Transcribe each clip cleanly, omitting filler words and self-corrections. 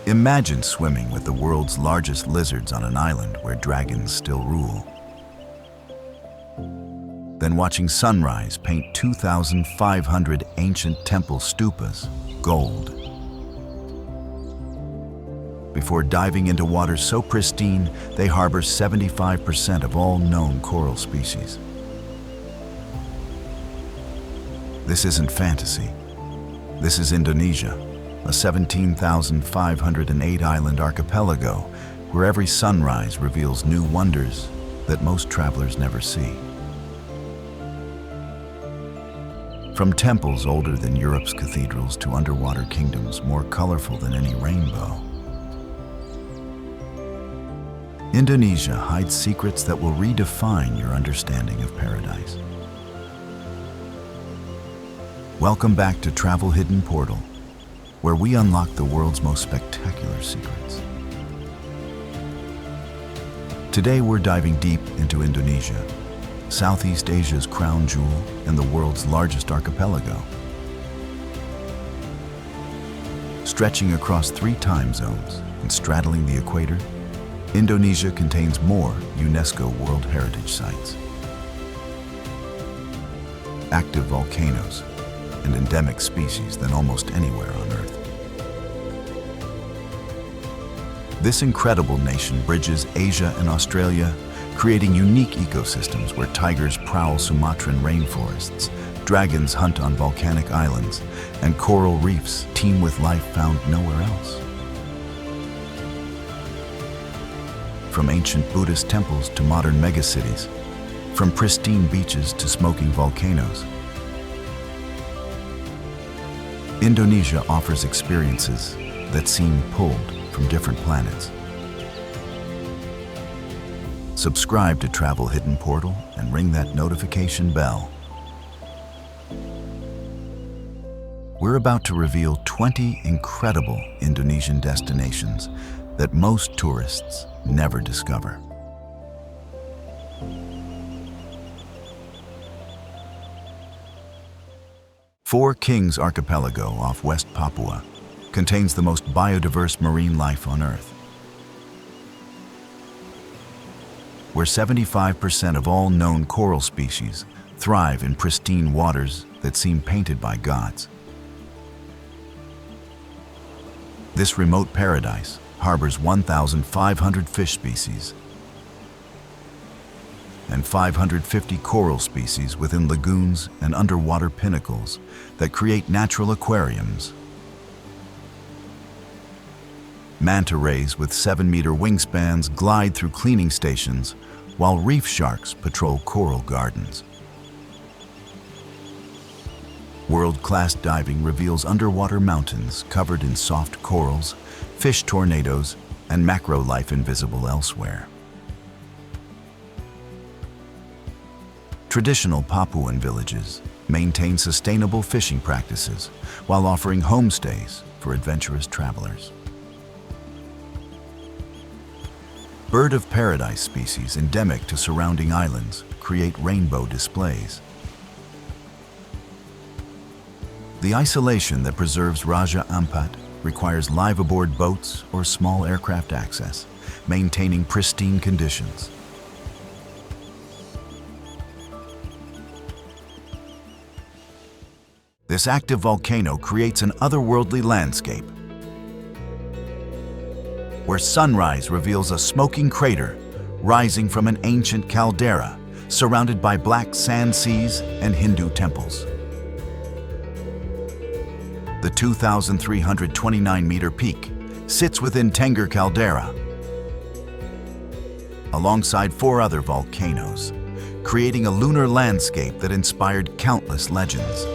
Imagine swimming with the world's largest lizards on an island where dragons still rule. Then watching sunrise paint 2,500 ancient temple stupas gold. Before diving into waters so pristine, they harbor 75% of all known coral species. This isn't fantasy. This is Indonesia, a 17,508 island archipelago where every sunrise reveals new wonders that most travelers never see. From temples older than Europe's cathedrals to underwater kingdoms more colorful than any rainbow, Indonesia hides secrets that will redefine your understanding of paradise. Welcome back to Travel Hidden Portal, where we unlock the world's most spectacular secrets. Today we're diving deep into Indonesia, Southeast Asia's crown jewel and the world's largest archipelago. Stretching across 3 time zones and straddling the equator, Indonesia contains more UNESCO World Heritage Sites, active volcanoes, and endemic species than almost anywhere on Earth. This incredible nation bridges Asia and Australia, creating unique ecosystems where tigers prowl Sumatran rainforests, dragons hunt on volcanic islands, and coral reefs teem with life found nowhere else. From ancient Buddhist temples to modern megacities, from pristine beaches to smoking volcanoes, Indonesia offers experiences that seem pulled from different planets. Subscribe to Travel Hidden Portal and ring that notification bell. We're about to reveal 20 incredible Indonesian destinations that most tourists never discover. Four Kings Archipelago off West Papua contains the most biodiverse marine life on Earth, where 75% of all known coral species thrive in pristine waters that seem painted by gods. This remote paradise harbors 1,500 fish species and 550 coral species within lagoons and underwater pinnacles that create natural aquariums. Manta rays with 7-meter wingspans glide through cleaning stations, while reef sharks patrol coral gardens. World-class diving reveals underwater mountains covered in soft corals, fish tornadoes, and macro life invisible elsewhere. Traditional Papuan villages maintain sustainable fishing practices while offering homestays for adventurous travelers. Bird of paradise species endemic to surrounding islands create rainbow displays. The isolation that preserves Raja Ampat requires live aboard boats or small aircraft access, maintaining pristine conditions. This active volcano creates an otherworldly landscape, where sunrise reveals a smoking crater rising from an ancient caldera surrounded by black sand seas and Hindu temples. The 2,329-meter peak sits within Tengger Caldera, alongside 4 other volcanoes, creating a lunar landscape that inspired countless legends.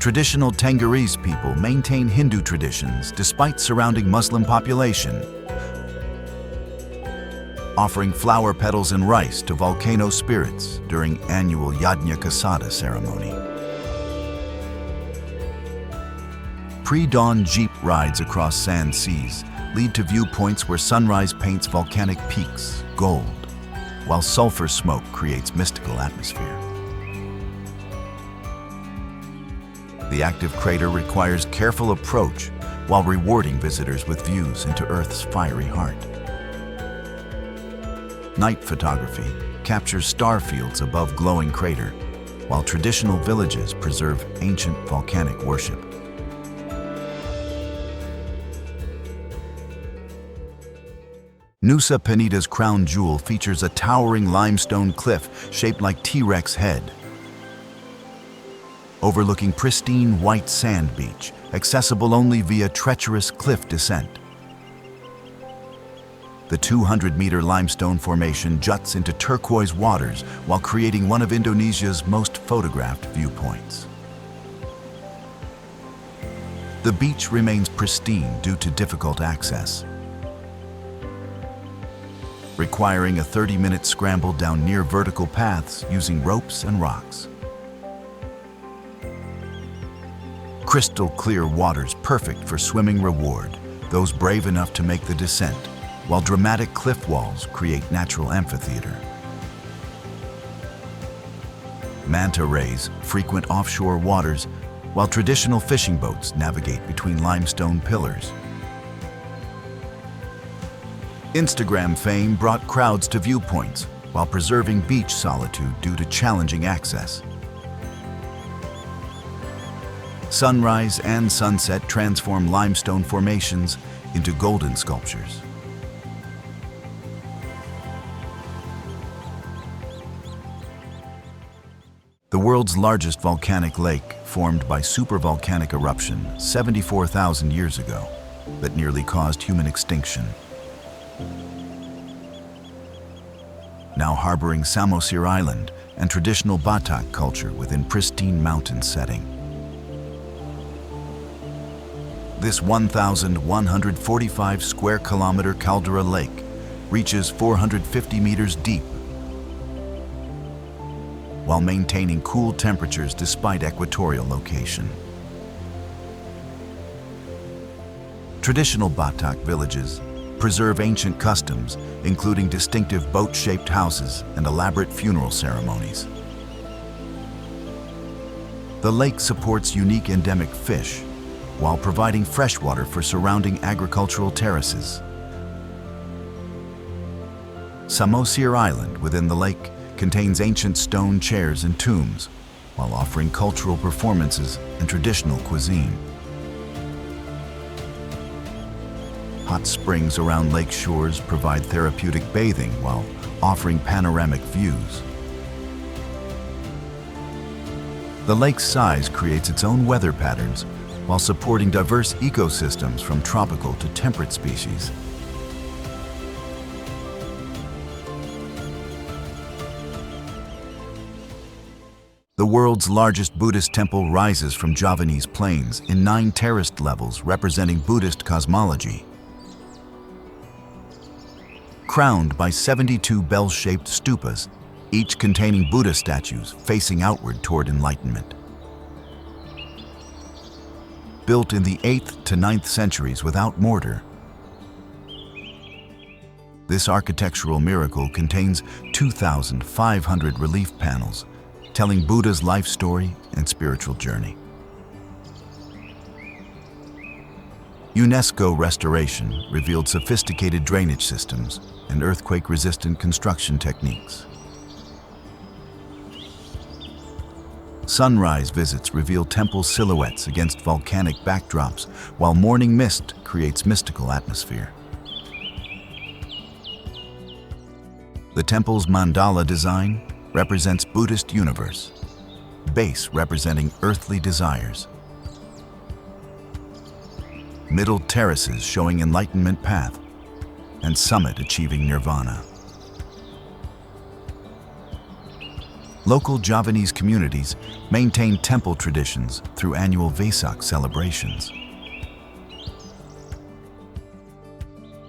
Traditional Tenggurese people maintain Hindu traditions despite surrounding Muslim population, offering flower petals and rice to volcano spirits during annual Yajna Kasada ceremony. Pre-dawn jeep rides across sand seas lead to viewpoints where sunrise paints volcanic peaks gold, while sulfur smoke creates mystical atmosphere. The active crater requires careful approach while rewarding visitors with views into Earth's fiery heart. Night photography captures star fields above glowing crater, while traditional villages preserve ancient volcanic worship. Nusa Penida's crown jewel features a towering limestone cliff shaped like T-Rex head, overlooking pristine white sand beach, accessible only via treacherous cliff descent. The 200-meter limestone formation juts into turquoise waters while creating one of Indonesia's most photographed viewpoints. The beach remains pristine due to difficult access, requiring a 30-minute scramble down near vertical paths using ropes and rocks. Crystal clear waters perfect for swimming reward those brave enough to make the descent, while dramatic cliff walls create natural amphitheater. Manta rays frequent offshore waters, while traditional fishing boats navigate between limestone pillars. Instagram fame brought crowds to viewpoints while preserving beach solitude due to challenging access. Sunrise and sunset transform limestone formations into golden sculptures. The world's largest volcanic lake, formed by supervolcanic eruption 74,000 years ago, that nearly caused human extinction. Now harboring Samosir Island and traditional Batak culture within pristine mountain setting. This 1,145 square kilometer caldera lake reaches 450 meters deep, while maintaining cool temperatures despite equatorial location. Traditional Batak villages preserve ancient customs, including distinctive boat-shaped houses and elaborate funeral ceremonies. The lake supports unique endemic fish, while providing freshwater for surrounding agricultural terraces. Samosir Island within the lake contains ancient stone chairs and tombs, while offering cultural performances and traditional cuisine. Hot springs around lake shores provide therapeutic bathing while offering panoramic views. The lake's size creates its own weather patterns while supporting diverse ecosystems from tropical to temperate species. The world's largest Buddhist temple rises from Javanese plains in 9 terraced levels representing Buddhist cosmology. Crowned by 72 bell-shaped stupas, each containing Buddha statues facing outward toward enlightenment. Built in the 8th to 9th centuries without mortar, this architectural miracle contains 2,500 relief panels, telling Buddha's life story and spiritual journey. UNESCO restoration revealed sophisticated drainage systems and earthquake-resistant construction techniques. Sunrise visits reveal temple silhouettes against volcanic backdrops, while morning mist creates mystical atmosphere. The temple's mandala design represents Buddhist universe, base representing earthly desires, middle terraces showing enlightenment path, and summit achieving nirvana. Local Javanese communities maintain temple traditions through annual Vesak celebrations.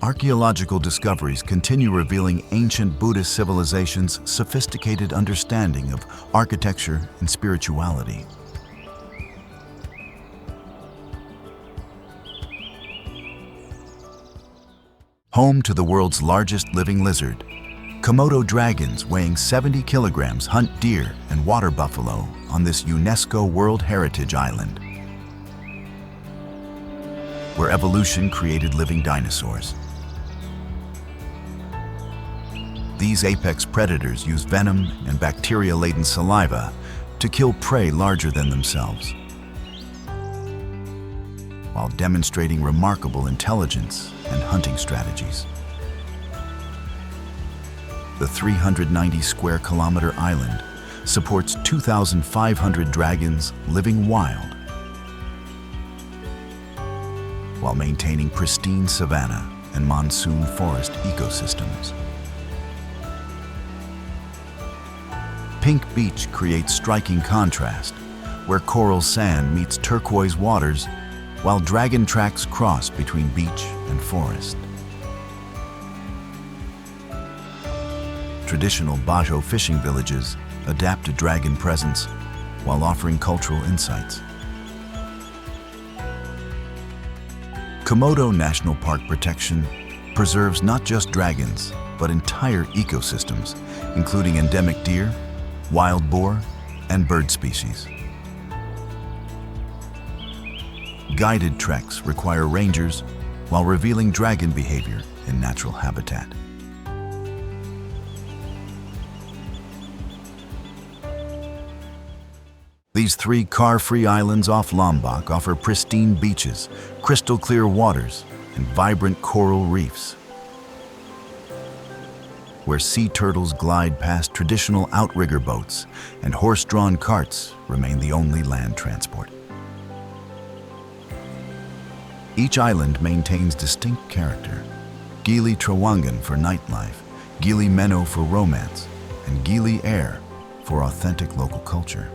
Archaeological discoveries continue revealing ancient Buddhist civilizations' sophisticated understanding of architecture and spirituality. Home to the world's largest living lizard, Komodo dragons weighing 70 kilograms hunt deer and water buffalo on this UNESCO World Heritage Island. where evolution created living dinosaurs. These apex predators use venom and bacteria-laden saliva to kill prey larger than themselves, while demonstrating remarkable intelligence and hunting strategies. The 390 square kilometer island supports 2,500 dragons living wild, while maintaining pristine savanna and monsoon forest ecosystems. Pink Beach creates striking contrast, where coral sand meets turquoise waters, while dragon tracks cross between beach and forest. Traditional Bajo fishing villages adapt to dragon presence while offering cultural insights. Komodo National Park protection preserves not just dragons, but entire ecosystems, including endemic deer, wild boar, and bird species. Guided treks require rangers while revealing dragon behavior in natural habitat. These 3 car-free islands off Lombok offer pristine beaches, crystal clear waters, and vibrant coral reefs, where sea turtles glide past traditional outrigger boats and horse-drawn carts remain the only land transport. Each island maintains distinct character: Gili Trawangan for nightlife, Gili Meno for romance, and Gili Air for authentic local culture.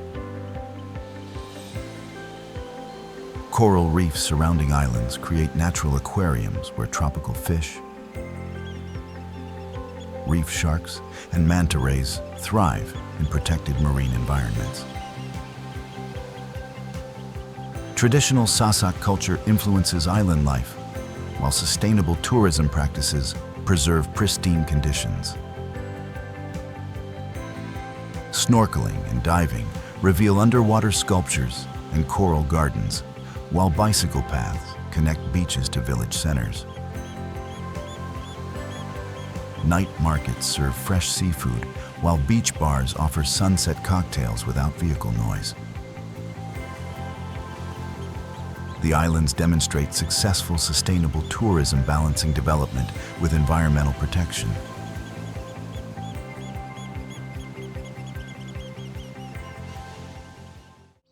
Coral reefs surrounding islands create natural aquariums where tropical fish, reef sharks, and manta rays thrive in protected marine environments. Traditional Sasak culture influences island life, while sustainable tourism practices preserve pristine conditions. Snorkeling and diving reveal underwater sculptures and coral gardens, while bicycle paths connect beaches to village centers. Night markets serve fresh seafood, while beach bars offer sunset cocktails without vehicle noise. The islands demonstrate successful, sustainable tourism balancing development with environmental protection.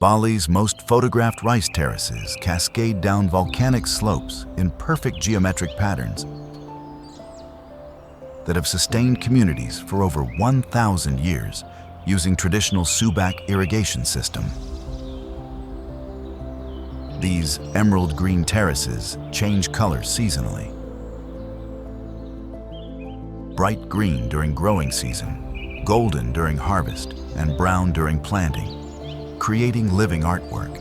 Bali's most photographed rice terraces cascade down volcanic slopes in perfect geometric patterns that have sustained communities for over 1,000 years using traditional Subak irrigation system. These emerald green terraces change color seasonally. Bright green during growing season, golden during harvest, and brown during planting, creating living artwork.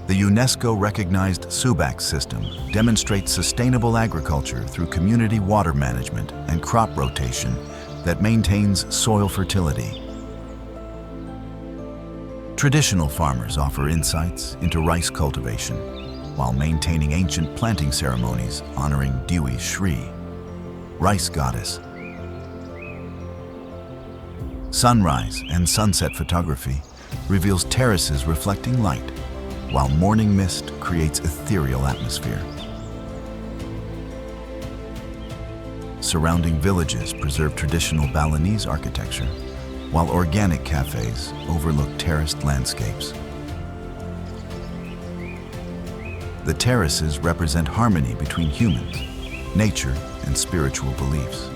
The UNESCO-recognized Subak system demonstrates sustainable agriculture through community water management and crop rotation that maintains soil fertility. Traditional farmers offer insights into rice cultivation while maintaining ancient planting ceremonies honoring Dewi Shri, rice goddess. Sunrise and sunset photography reveals terraces reflecting light, while morning mist creates ethereal atmosphere. Surrounding villages preserve traditional Balinese architecture, while organic cafes overlook terraced landscapes. The terraces represent harmony between humans, nature, and spiritual beliefs.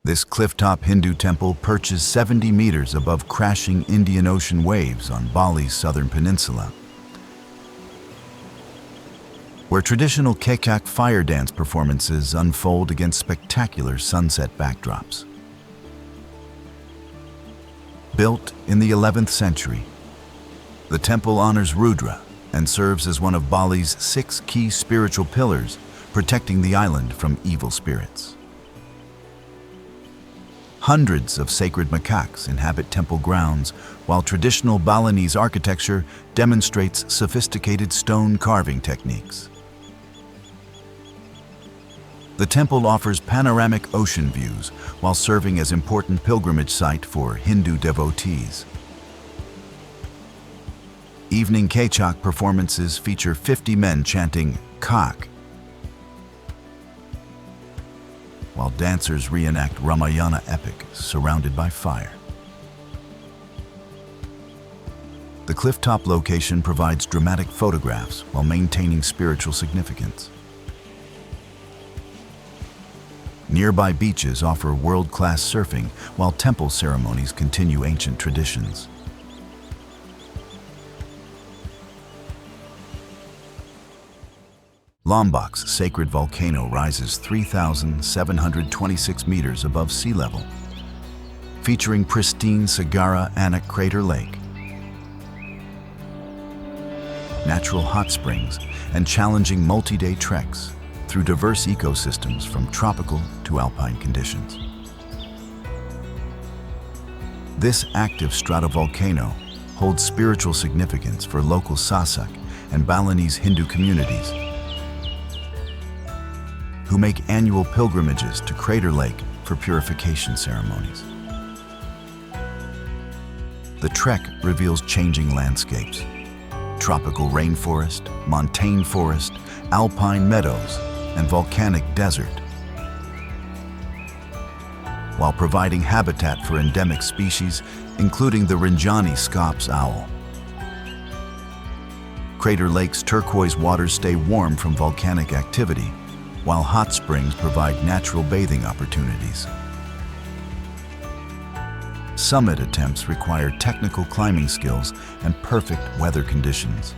This clifftop Hindu temple perches 70 meters above crashing Indian Ocean waves on Bali's southern peninsula, where traditional Kecak fire dance performances unfold against spectacular sunset backdrops. Built in the 11th century, the temple honors Rudra and serves as one of Bali's 6 key spiritual pillars, protecting the island from evil spirits. Hundreds of sacred macaques inhabit temple grounds, while traditional Balinese architecture demonstrates sophisticated stone carving techniques. The temple offers panoramic ocean views while serving as important pilgrimage site for Hindu devotees. Evening Kechak performances feature 50 men chanting Kak, while dancers reenact Ramayana epic surrounded by fire. The clifftop location provides dramatic photographs while maintaining spiritual significance. Nearby beaches offer world-class surfing, while temple ceremonies continue ancient traditions. Lombok's sacred volcano rises 3,726 meters above sea level, featuring pristine Sagara Anak Crater Lake, natural hot springs, and challenging multi-day treks through diverse ecosystems from tropical to alpine conditions. This active stratovolcano holds spiritual significance for local Sasak and Balinese Hindu communities, who make annual pilgrimages to Crater Lake for purification ceremonies. The trek reveals changing landscapes: tropical rainforest, montane forest, alpine meadows, and volcanic desert, while providing habitat for endemic species, including the Rinjani scops owl. Crater Lake's turquoise waters stay warm from volcanic activity, while hot springs provide natural bathing opportunities. Summit attempts require technical climbing skills and perfect weather conditions.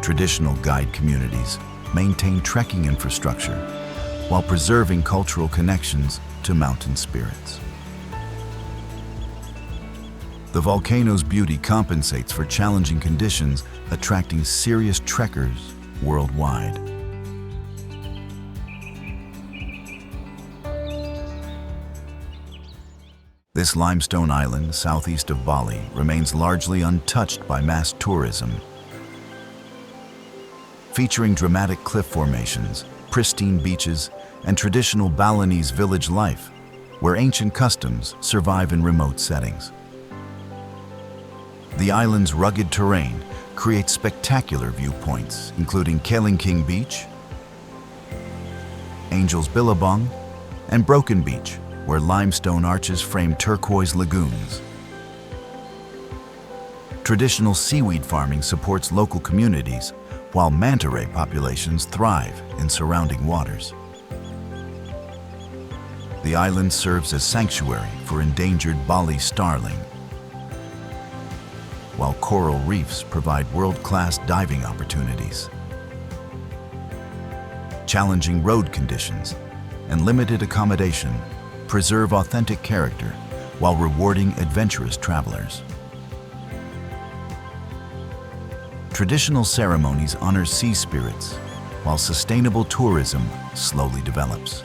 Traditional guide communities maintain trekking infrastructure while preserving cultural connections to mountain spirits. The volcano's beauty compensates for challenging conditions, attracting serious trekkers worldwide. This limestone island southeast of Bali remains largely untouched by mass tourism, featuring dramatic cliff formations, pristine beaches, and traditional Balinese village life, where ancient customs survive in remote settings. The island's rugged terrain creates spectacular viewpoints, including Kelingking Beach, Angel's Billabong, and Broken Beach, where limestone arches frame turquoise lagoons. Traditional seaweed farming supports local communities, while manta ray populations thrive in surrounding waters. The island serves as sanctuary for endangered Bali starling, while coral reefs provide world-class diving opportunities. Challenging road conditions and limited accommodation preserve authentic character while rewarding adventurous travelers. Traditional ceremonies honor sea spirits, while sustainable tourism slowly develops.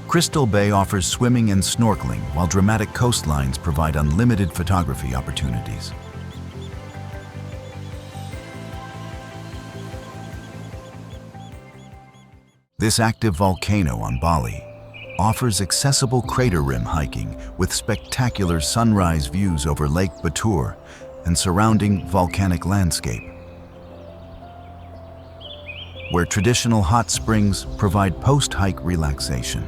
Crystal Bay offers swimming and snorkeling, while dramatic coastlines provide unlimited photography opportunities. This active volcano on Bali offers accessible crater rim hiking with spectacular sunrise views over Lake Batur and surrounding volcanic landscape, where traditional hot springs provide post-hike relaxation.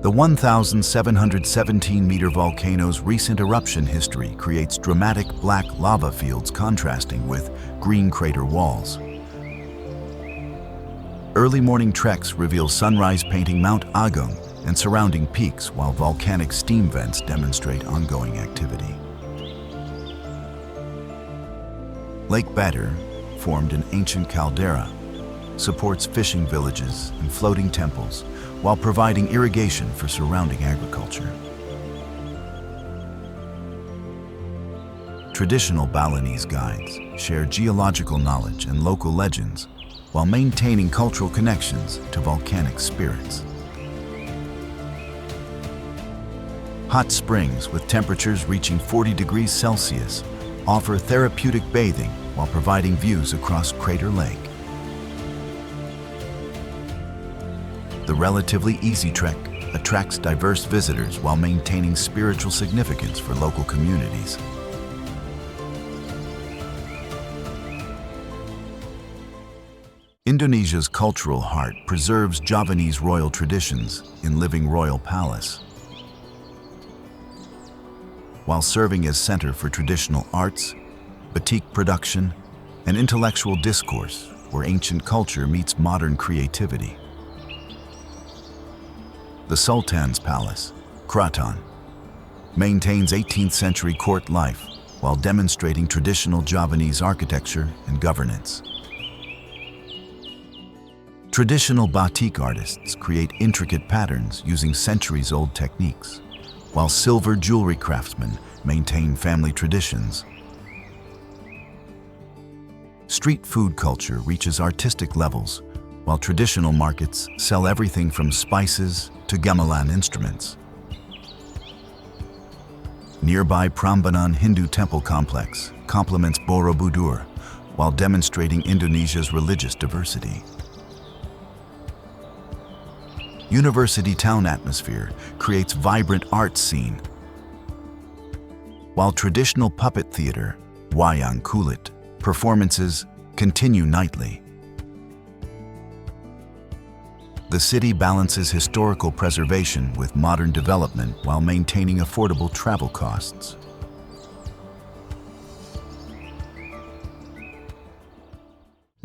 The 1,717-meter volcano's recent eruption history creates dramatic black lava fields contrasting with green crater walls. Early morning treks reveal sunrise painting Mount Agung and surrounding peaks, while volcanic steam vents demonstrate ongoing activity. Lake Batur, formed in ancient caldera, supports fishing villages and floating temples, while providing irrigation for surrounding agriculture. Traditional Balinese guides share geological knowledge and local legends, while maintaining cultural connections to volcanic spirits. Hot springs with temperatures reaching 40 degrees Celsius offer therapeutic bathing while providing views across Crater Lake. The relatively easy trek attracts diverse visitors while maintaining spiritual significance for local communities. Indonesia's cultural heart preserves Javanese royal traditions in Living Royal Palace, while serving as center for traditional arts, batik production, and intellectual discourse where ancient culture meets modern creativity. The Sultan's Palace, Kraton, maintains 18th century court life while demonstrating traditional Javanese architecture and governance. Traditional batik artists create intricate patterns using centuries-old techniques, while silver jewelry craftsmen maintain family traditions. Street food culture reaches artistic levels, while traditional markets sell everything from spices to gamelan instruments. Nearby Prambanan Hindu temple complex complements Borobudur while demonstrating Indonesia's religious diversity. University town atmosphere creates vibrant art scene, while traditional puppet theater, wayang kulit, performances continue nightly. The city balances historical preservation with modern development while maintaining affordable travel costs.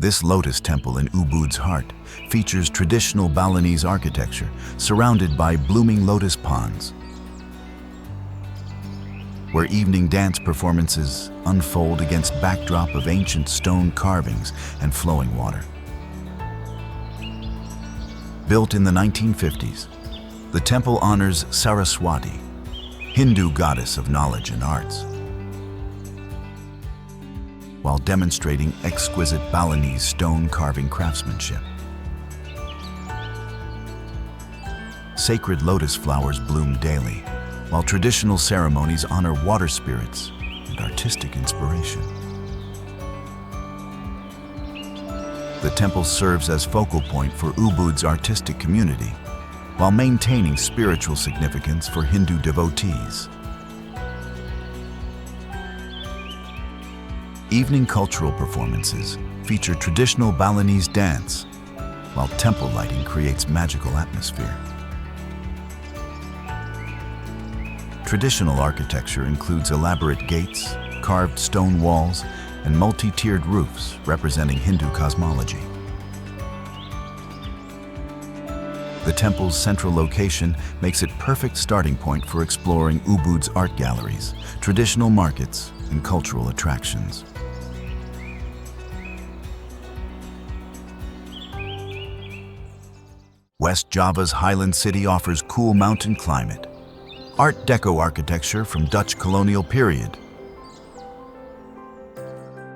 This lotus temple in Ubud's heart features traditional Balinese architecture surrounded by blooming lotus ponds, where evening dance performances unfold against backdrop of ancient stone carvings and flowing water. Built in the 1950s, the temple honors Saraswati, Hindu goddess of knowledge and arts, while demonstrating exquisite Balinese stone carving craftsmanship. Sacred lotus flowers bloom daily, while traditional ceremonies honor water spirits and artistic inspiration. The temple serves as focal point for Ubud's artistic community, while maintaining spiritual significance for Hindu devotees. Evening cultural performances feature traditional Balinese dance, while temple lighting creates magical atmosphere. Traditional architecture includes elaborate gates, carved stone walls, and multi-tiered roofs representing Hindu cosmology. The temple's central location makes it perfect starting point for exploring Ubud's art galleries, traditional markets, and cultural attractions. West Java's Highland City offers cool mountain climate, Art Deco architecture from Dutch colonial period,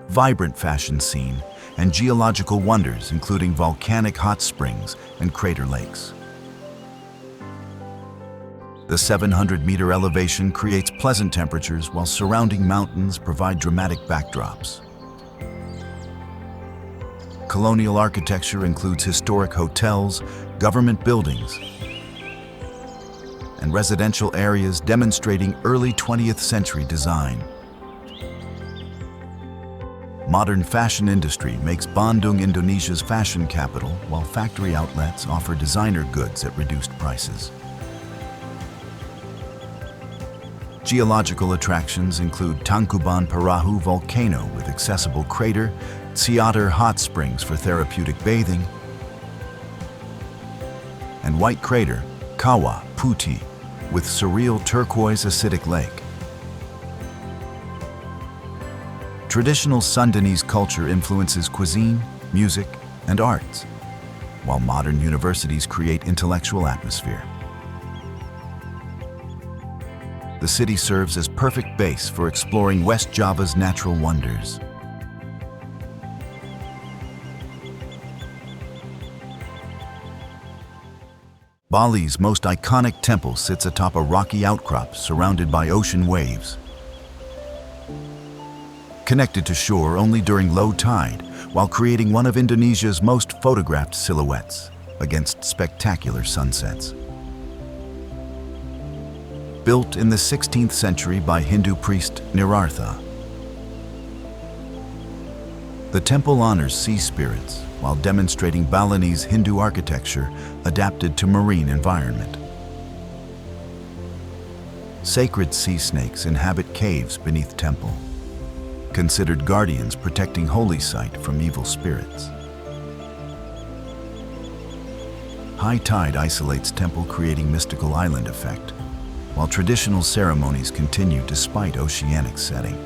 vibrant fashion scene, and geological wonders including volcanic hot springs and crater lakes. The 700-meter elevation creates pleasant temperatures while surrounding mountains provide dramatic backdrops. Colonial architecture includes historic hotels, government buildings, and residential areas demonstrating early 20th century design. Modern fashion industry makes Bandung Indonesia's fashion capital, while factory outlets offer designer goods at reduced prices. Geological attractions include Tangkuban Perahu volcano with accessible crater, Ciater hot springs for therapeutic bathing, and White Crater, Kawah Putih, with surreal turquoise acidic lake. Traditional Sundanese culture influences cuisine, music, and arts, while modern universities create intellectual atmosphere. The city serves as perfect base for exploring West Java's natural wonders. Bali's most iconic temple sits atop a rocky outcrop surrounded by ocean waves. Connected to shore only during low tide, while creating one of Indonesia's most photographed silhouettes against spectacular sunsets. Built in the 16th century by Hindu priest Nirartha, the temple honors sea spirits while demonstrating Balinese Hindu architecture adapted to marine environment. Sacred sea snakes inhabit caves beneath temple, considered guardians protecting holy site from evil spirits. High tide isolates temple, creating mystical island effect, while traditional ceremonies continue despite oceanic setting.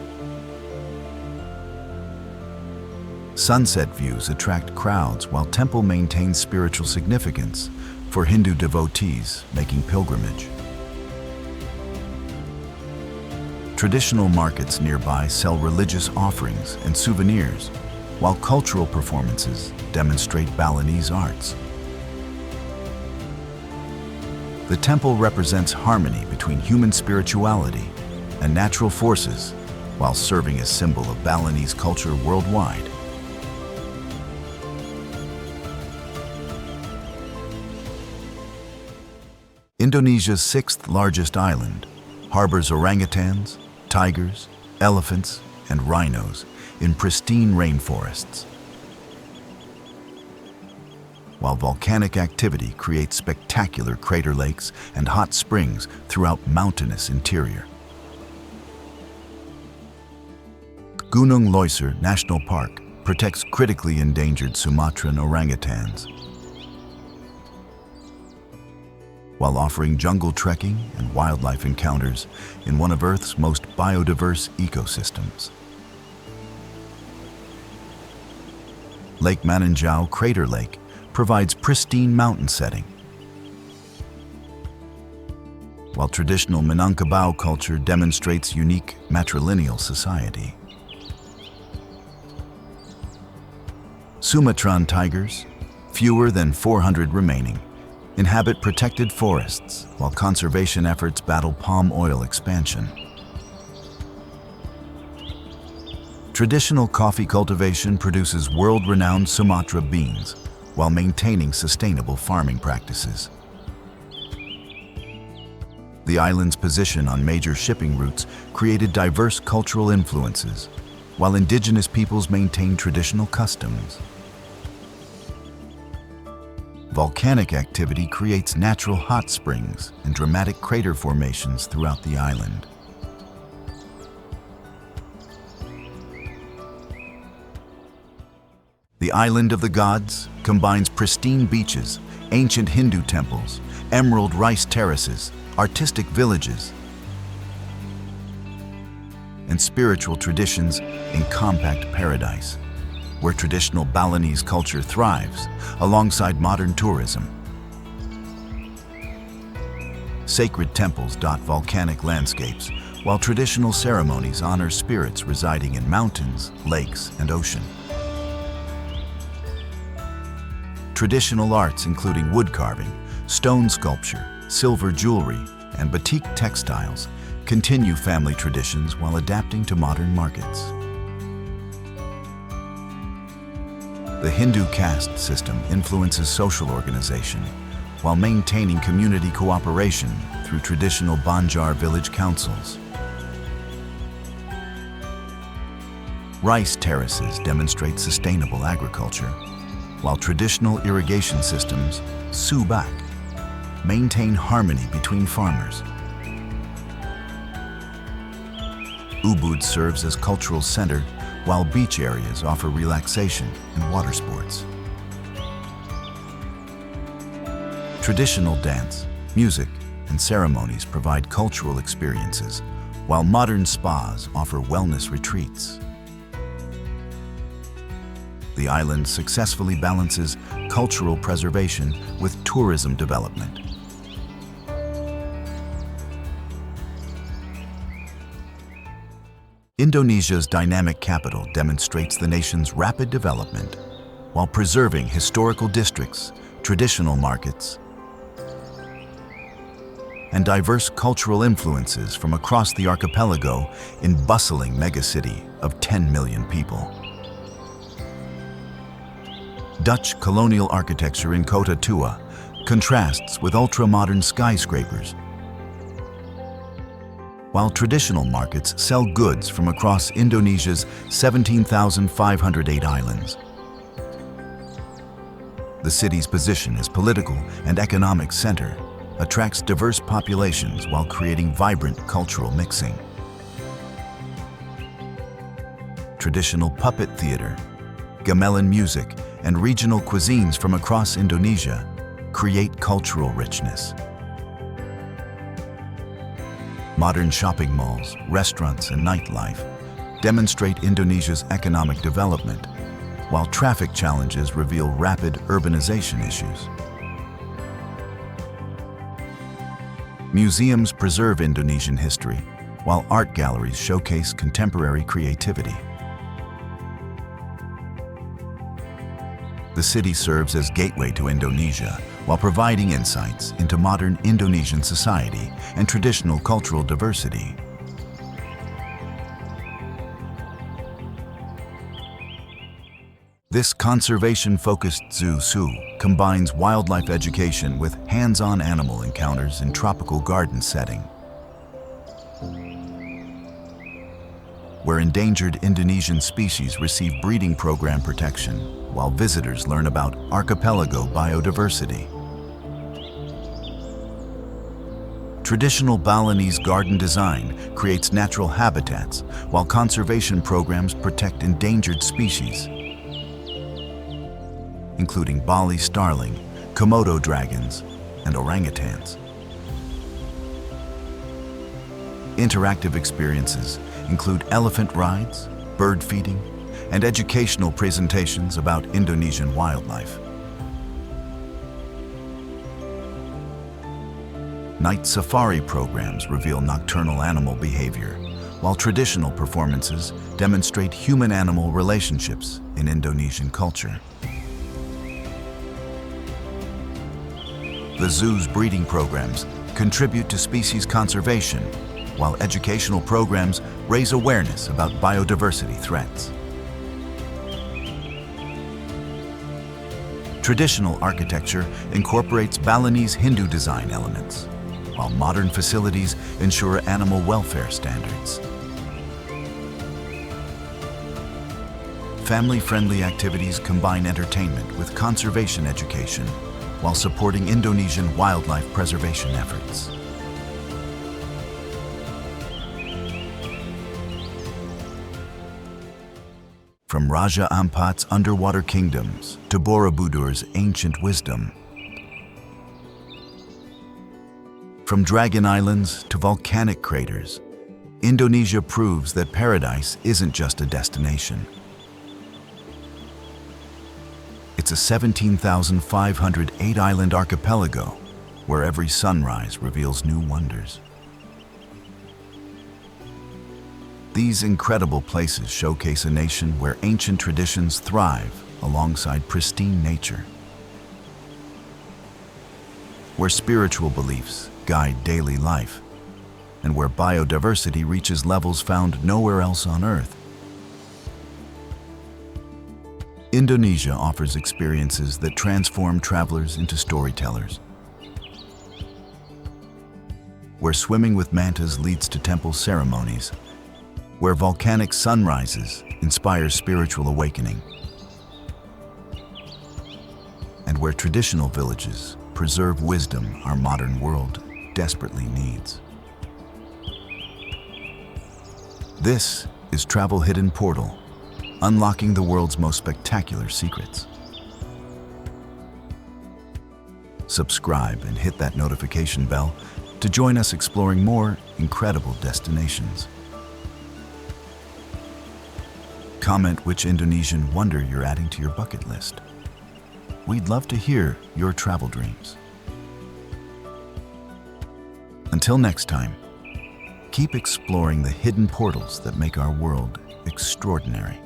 Sunset views attract crowds while temple maintains spiritual significance for Hindu devotees making pilgrimage. Traditional markets nearby sell religious offerings and souvenirs, while cultural performances demonstrate Balinese arts. The temple represents harmony between human spirituality and natural forces, while serving as symbol of Balinese culture worldwide. Indonesia's sixth largest island harbors orangutans, tigers, elephants, and rhinos in pristine rainforests, while volcanic activity creates spectacular crater lakes and hot springs throughout mountainous interior. Gunung Leuser National Park protects critically endangered Sumatran orangutans, while offering jungle trekking and wildlife encounters in one of Earth's most biodiverse ecosystems. Lake Mananjau Crater Lake provides pristine mountain setting, while traditional Minangkabau culture demonstrates unique matrilineal society. Sumatran tigers, fewer than 400 remaining, inhabit protected forests while conservation efforts battle palm oil expansion. Traditional coffee cultivation produces world-renowned Sumatra beans while maintaining sustainable farming practices. The island's position on major shipping routes created diverse cultural influences, while indigenous peoples maintain traditional customs. Volcanic activity creates natural hot springs and dramatic crater formations throughout the island. The Island of the Gods combines pristine beaches, ancient Hindu temples, emerald rice terraces, artistic villages, and spiritual traditions in compact paradise, where traditional Balinese culture thrives alongside modern tourism. Sacred temples dot volcanic landscapes, while traditional ceremonies honor spirits residing in mountains, lakes, and ocean. Traditional arts including wood carving, stone sculpture, silver jewelry, and batik textiles continue family traditions while adapting to modern markets. The Hindu caste system influences social organization while maintaining community cooperation through traditional Banjar village councils. Rice terraces demonstrate sustainable agriculture, while traditional irrigation systems, subak, maintain harmony between farmers. Ubud serves as cultural center, while beach areas offer relaxation and water sports. Traditional dance, music, and ceremonies provide cultural experiences, while modern spas offer wellness retreats. The island successfully balances cultural preservation with tourism development. Indonesia's dynamic capital demonstrates the nation's rapid development while preserving historical districts, traditional markets, and diverse cultural influences from across the archipelago in bustling megacity of 10 million people. Dutch colonial architecture in Kota Tua contrasts with ultra-modern skyscrapers, while traditional markets sell goods from across Indonesia's 17,508 islands. The city's position as political and economic center attracts diverse populations while creating vibrant cultural mixing. Traditional puppet theater, gamelan music, and regional cuisines from across Indonesia create cultural richness. Modern shopping malls, restaurants, and nightlife demonstrate Indonesia's economic development, while traffic challenges reveal rapid urbanization issues. Museums preserve Indonesian history, while art galleries showcase contemporary creativity. The city serves as gateway to Indonesia, while providing insights into modern Indonesian society and traditional cultural diversity. This conservation-focused zoo combines wildlife education with hands-on animal encounters in tropical garden setting, where endangered Indonesian species receive breeding program protection, while visitors learn about archipelago biodiversity. Traditional Balinese garden design creates natural habitats, while conservation programs protect endangered species, including Bali starling, Komodo dragons, and orangutans. Interactive experiences include elephant rides, bird feeding, and educational presentations about Indonesian wildlife. Night safari programs reveal nocturnal animal behavior, while traditional performances demonstrate human-animal relationships in Indonesian culture. The zoo's breeding programs contribute to species conservation, while educational programs raise awareness about biodiversity threats. Traditional architecture incorporates Balinese Hindu design elements, while modern facilities ensure animal welfare standards. Family-friendly activities combine entertainment with conservation education, while supporting Indonesian wildlife preservation efforts. From Raja Ampat's underwater kingdoms to Borobudur's ancient wisdom, from dragon islands to volcanic craters, Indonesia proves that paradise isn't just a destination. It's a 17,508 island archipelago where every sunrise reveals new wonders. These incredible places showcase a nation where ancient traditions thrive alongside pristine nature, where spiritual beliefs guide daily life, and where biodiversity reaches levels found nowhere else on Earth. Indonesia offers experiences that transform travelers into storytellers, where swimming with mantas leads to temple ceremonies, where volcanic sunrises inspire spiritual awakening, and where traditional villages preserve wisdom our modern world desperately needs. This is Travel Hidden Portal, unlocking the world's most spectacular secrets. Subscribe and hit that notification bell to join us exploring more incredible destinations. Comment which Indonesian wonder you're adding to your bucket list. We'd love to hear your travel dreams. Until next time, keep exploring the hidden portals that make our world extraordinary.